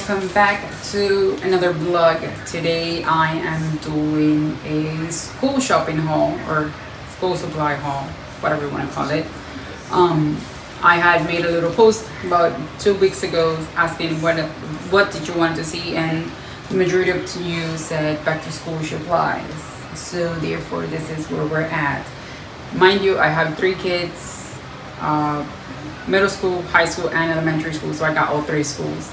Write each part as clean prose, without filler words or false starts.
welcome back to another vlog. Today I am doing a school shopping haul or school supply haul, whatever you want to call it. I had made a little post about 2 weeks ago asking what did you want to see, and the majority of you said back to school supplies. So therefore this is where we're at. Mind you, I have 3 kids, middle school, high school, and elementary school, so I got all 3 schools.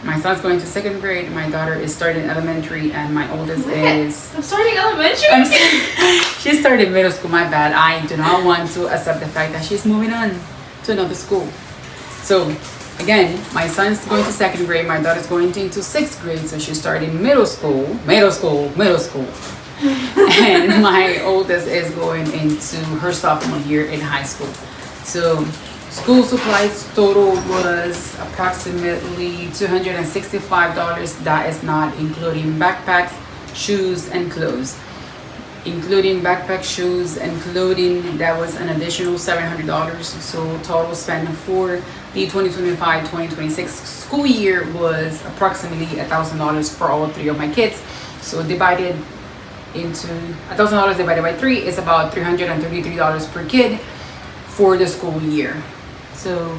My son's going to 2nd grade, my daughter is starting elementary, and my oldest is... I'm starting elementary? She started middle school, my bad. I do not want to accept the fact that she's moving on to another school. So again, my son's going to 2nd grade, my daughter's going into 6th grade, so she's starting middle school. And my oldest is going into her sophomore year in high school. So school supplies total was approximately $265. That is not including backpacks, shoes, and clothes. Including backpack, shoes, and clothing, that was an additional $700. So total spend for the 2025-2026 school year was approximately $1,000 for all 3 of my kids. So divided into $1,000 divided by 3 is about $333 per kid for the school year. So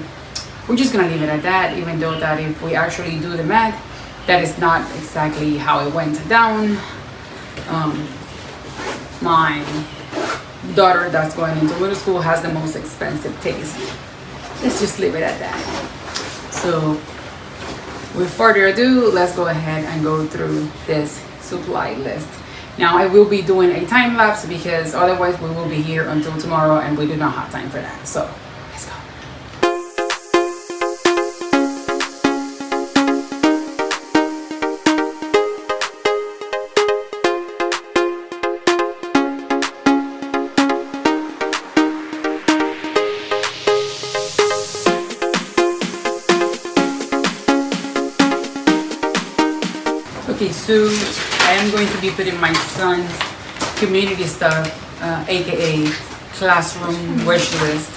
we're just gonna leave it at that, even though that if we actually do the math, that is not exactly how it went down. My daughter that's going into middle school has the most expensive taste. Let's just leave it at that. So with further ado, let's go ahead and go through this supply list. Now I will be doing a time lapse because otherwise we will be here until tomorrow and we do not have time for that. So let's go. Okay, so I am going to be putting my son's community stuff, aka classroom wish list,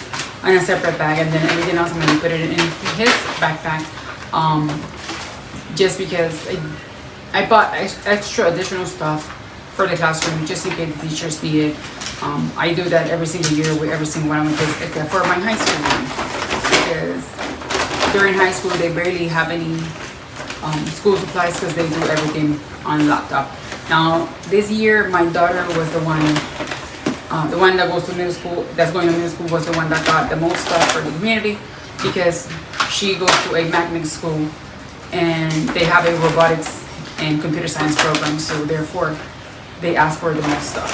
on a separate bag, and then everything else I'm going to put it in his backpack. Just because I bought extra additional stuff for the classroom just in case the teachers need it. I do that every single year with every single one of my kids, except for my high school one, because during high school they barely have any school supplies because they do everything on laptop. Now this year my daughter was the one that goes to middle school, that's going to middle school, was the one that got the most stuff for the community, because she goes to a magnet school and they have a robotics and computer science program, so therefore they ask for the most stuff.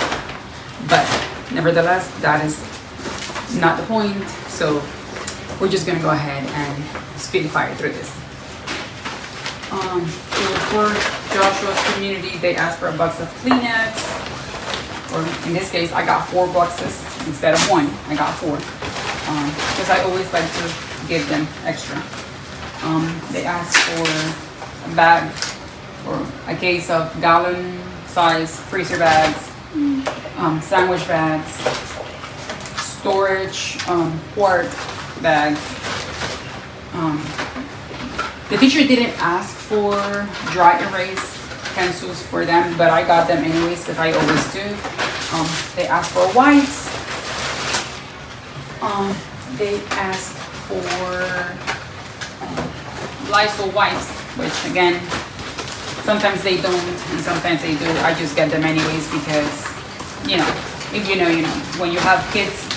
But nevertheless, that is not the point, so we're just gonna go ahead and speed fire through this. For Joshua's community, they asked for a box of Kleenex, or in this case, I got 4 boxes instead of 1. I got 4 because I always like to give them extra. They asked for a bag or a case of gallon-size freezer bags, sandwich bags, storage quart bags. The teacher didn't ask for dry erase pencils for them, but I got them anyways because I always do. They asked for wipes. They asked for Lysol wipes, which again, sometimes they don't and sometimes they do. I just get them anyways because, you know, if you know, you know. When you have kids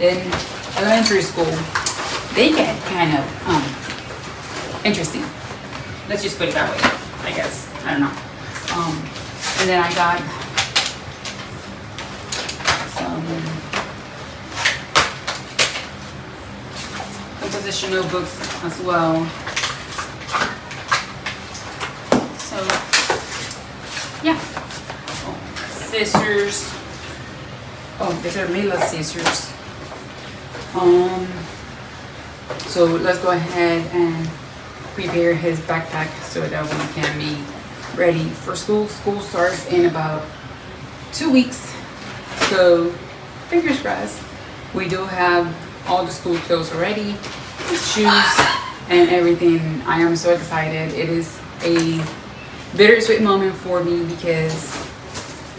in elementary school, they get kind of interesting. Let's just put it that way, I guess. I don't know. And then I got some composition notebooks as well. So, yeah. Scissors. Oh, these are Mila scissors. So let's go ahead and prepare his backpack so that we can be ready for school. School starts in about 2 weeks, so fingers crossed. We do have all the school clothes already, shoes, and everything. I am so excited. It is a bittersweet moment for me because...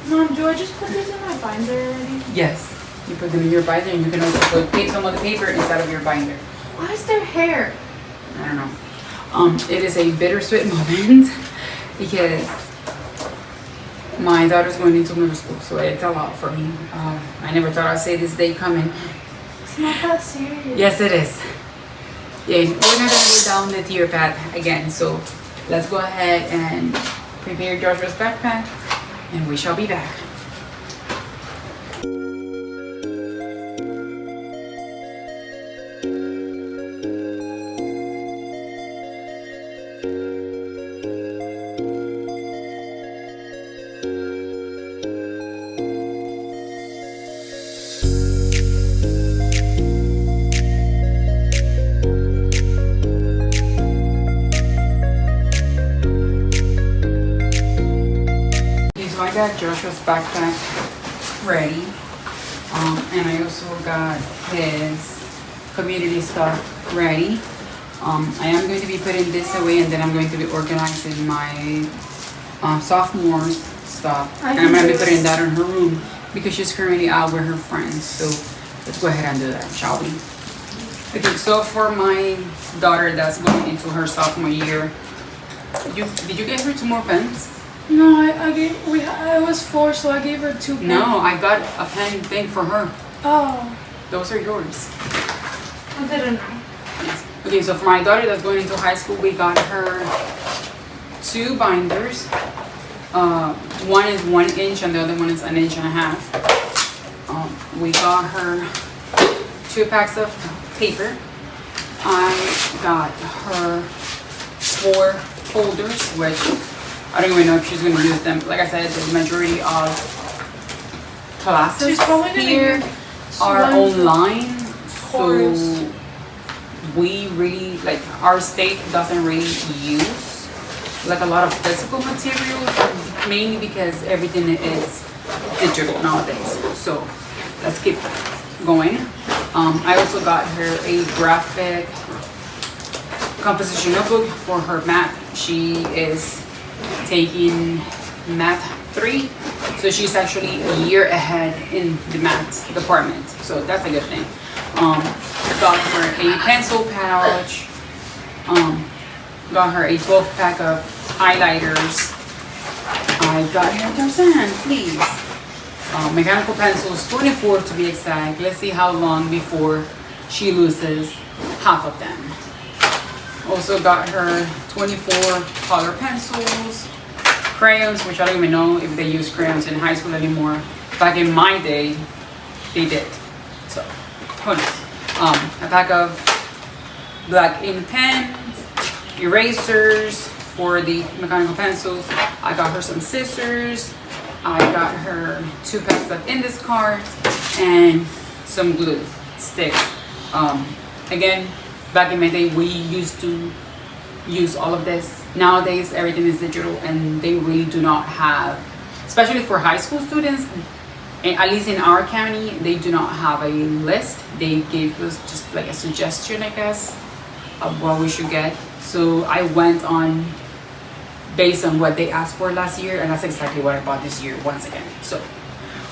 Mom, do I just put these in my binder already? Yes, you put them in your binder, and you can also put some of the paper inside of your binder. Why is there hair? I don't know. It is a bittersweet moment because my daughter's going into middle school, so it's a lot for me. I never thought I'd say this day coming. It's not that serious. Yes, it is. Yeah, we're not gonna go down the tier path again, so let's go ahead and prepare Joshua's backpack, and we shall be back. I got Joshua's backpack ready, and I also got his community stuff ready. I am going to be putting this away, and then I'm going to be organizing my sophomore stuff, and I'm going to be putting that in her room because she's currently out with her friends. So let's go ahead and do that, shall we? Okay, so for my daughter that's going into her sophomore year, did you get her 2 more pens? No, I was 4, so I gave her 2 pens. No, I got a pen thing for her. Oh. Those are yours. I didn't know. Yes. Okay, so for my daughter that's going into high school, we got her 2 binders. One is 1 inch and the other one is 1.5 inches. We got her 2 packs of paper. I got her 4 folders, which I don't even know if she's going to use them. Like I said, the majority of classes here are online. So we really, like, our state doesn't really use like a lot of physical materials, mainly because everything is digital nowadays. So let's keep going. I also got her a graphic composition notebook for her math. She is taking math 3, so she's actually a year ahead in the math department, so that's a good thing. Got her a pencil pouch, got her a 12-pack of highlighters. I got her 𝚘𝚘 please. Mechanical pencils, 24 to be exact. Let's see how long before she loses half of them. Also got her 24 color pencils, crayons, which I don't even know if they use crayons in high school anymore. Back in my day, they did. So, who knows? A pack of black ink pens, erasers for the mechanical pencils. I got her some scissors. I got her 2 packs of index cards and some glue sticks. Again, back in my day, we used to use all of this. Nowadays, everything is digital, and they really do not have, especially for high school students, and at least in our county, they do not have a list. They gave us just like a suggestion, I guess, of what we should get. So I went on based on what they asked for last year, and that's exactly what I bought this year once again. So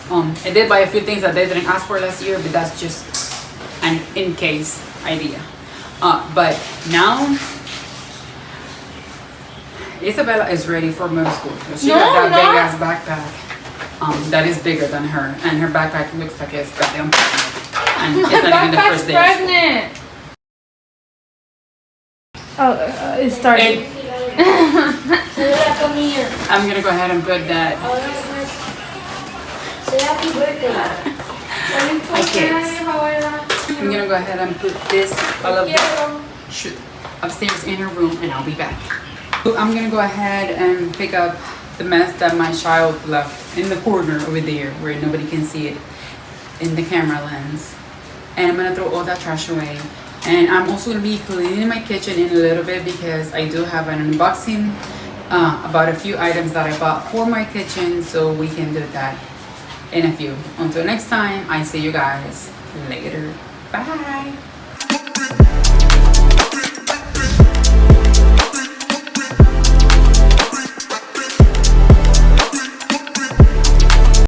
I did buy a few things that they didn't ask for last year, but that's just an in case idea. But now Isabella is ready for middle school. She got that big ass backpack that is bigger than her, and her backpack looks like it's goddamn pregnant. And it's not even the first day. Pregnant. Oh, it started. I'm gonna go ahead and put that. Hi kids. I'm gonna go ahead and put this, all of this, upstairs in her room, and I'll be back. So I'm gonna go ahead and pick up the mess that my child left in the corner over there where nobody can see it in the camera lens. And I'm gonna throw all that trash away. And I'm also gonna be cleaning my kitchen in a little bit because I do have an unboxing about a few items that I bought for my kitchen, so we can do that in a few. Until next time, I see you guys later. Bye.